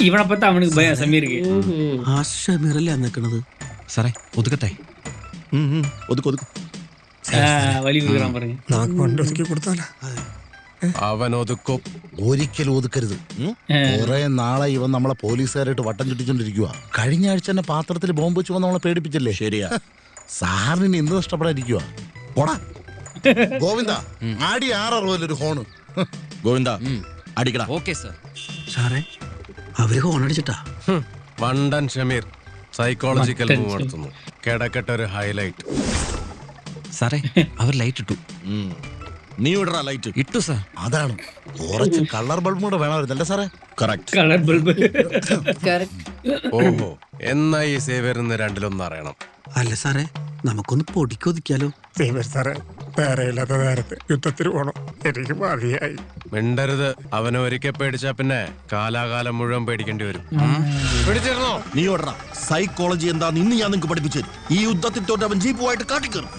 ഇവനെപ്പത്ത അവനക്ക് ഭയ സമീർക്ക് ആ ഷമീറല്ലേ നിക്കണത്. സാറേ ഒതുക്കട്ടെ. ഒതുക്കൊതുക്കും. വലിയ വിവരം പറഞ്ഞു. നമുക്ക് കൊണ്ട് ഒതുക്കി കൊടുത്താലോ? അവൻ ഒതുക്കും. ഒരിക്കലും ഒതുക്കരുത്. കുറെ നാളെ ഇവൻ നമ്മളെ പോലീസുകാരായിട്ട് വട്ടം ചുറ്റിച്ചോണ്ടിരിക്കുക. കഴിഞ്ഞ ആഴ്ച തന്നെ പാത്രത്തിൽ ബോംബ് വെച്ച് വന്ന് നമ്മളെ പേടിപ്പിച്ചല്ലേ? ശരിയാ. സാറിന് ഇന്ന് നഷ്ടപ്പെടാതിരിക്കുക. പോടാ ഗോവിന്ദ, ആടി 660 ഒരു ഹോണ്. ഗോവിന്ദ അടിക്കടാ. Okay sir. സാറേ അവര് ഹോണടിച്ചിട്ടാ. വണ്ടൻ ഷമീർ സൈക്കോളജിക്കൽ മൂവ് നടത്തുന്നു. കിടക്കട്ടെ ഒരു ഹൈലൈറ്റ്. സാറേ അവർ ലൈറ്റ് ഇട്ടു. നീ വിടറാ ലൈറ്റ്. ഇട്ടു സാർ. അതാണ് കുറച്ച് കളർ ബൾബും കൂടെ വേണമായിരുന്നല്ലേ സാറേ? കറക്റ്റ്. Colour bulb. ഓഹോ, എന്നാ ഈ സേവ്യറിന്ന് രണ്ടിലൊന്നും അറിയണം. അല്ല സാറേ നമുക്കൊന്ന് പൊടിക്കൊതിക്കാലോ? ദൈവം സാറേ, നേരെയില്ലാത്ത നേരത്തെ യുദ്ധത്തിന് പോണം. എനിക്ക് മതിയായി. മിണ്ടരുത്. അവനെ ഒരിക്കൽ പേടിച്ചാ പിന്നെ കാലാകാലം മുഴുവൻ പേടിക്കേണ്ടി വരും. പിടിച്ചിരുന്നോ? നീ വിടറാ. സൈക്കോളജി എന്താന്ന് ഇന്ന് ഞാൻ നിനക്ക് പഠിപ്പിച്ചു തരും. ഈ യുദ്ധത്തിൽ തോറ്റ് അവൻ ജീപ്പുമായിട്ട് കാട്ടിക്കയറും.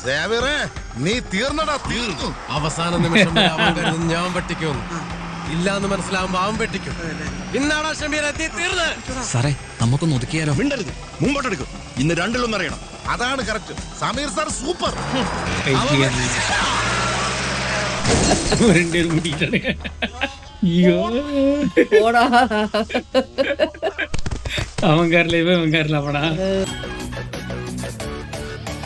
സേവ്യറേ, നീ തീർന്നടാ, തീർന്നു. അവസാന നിമിഷം വരെ അവൻ കരുതും ഞാൻ വെട്ടിക്കും. ഇല്ലാന്ന് മനസ്സിലാവുമ്പോ അവൻ വെട്ടിക്കും. ഇന്നാടാ ഷമീർ എത്തി തീർന്ന്. സാറേ നമുക്കൊന്ന് ഒതുക്കിയാലോ? മിണ്ടരുത്. മുമ്പോട്ടെടുക്കും. ഇന്ന് രണ്ടിലൊന്നും അറിയണം. അതാണ് കറക്റ്റ്. Sameer sir super. അവൻ കയറില്ല, ഇവൻ കയറില്ല. പടാ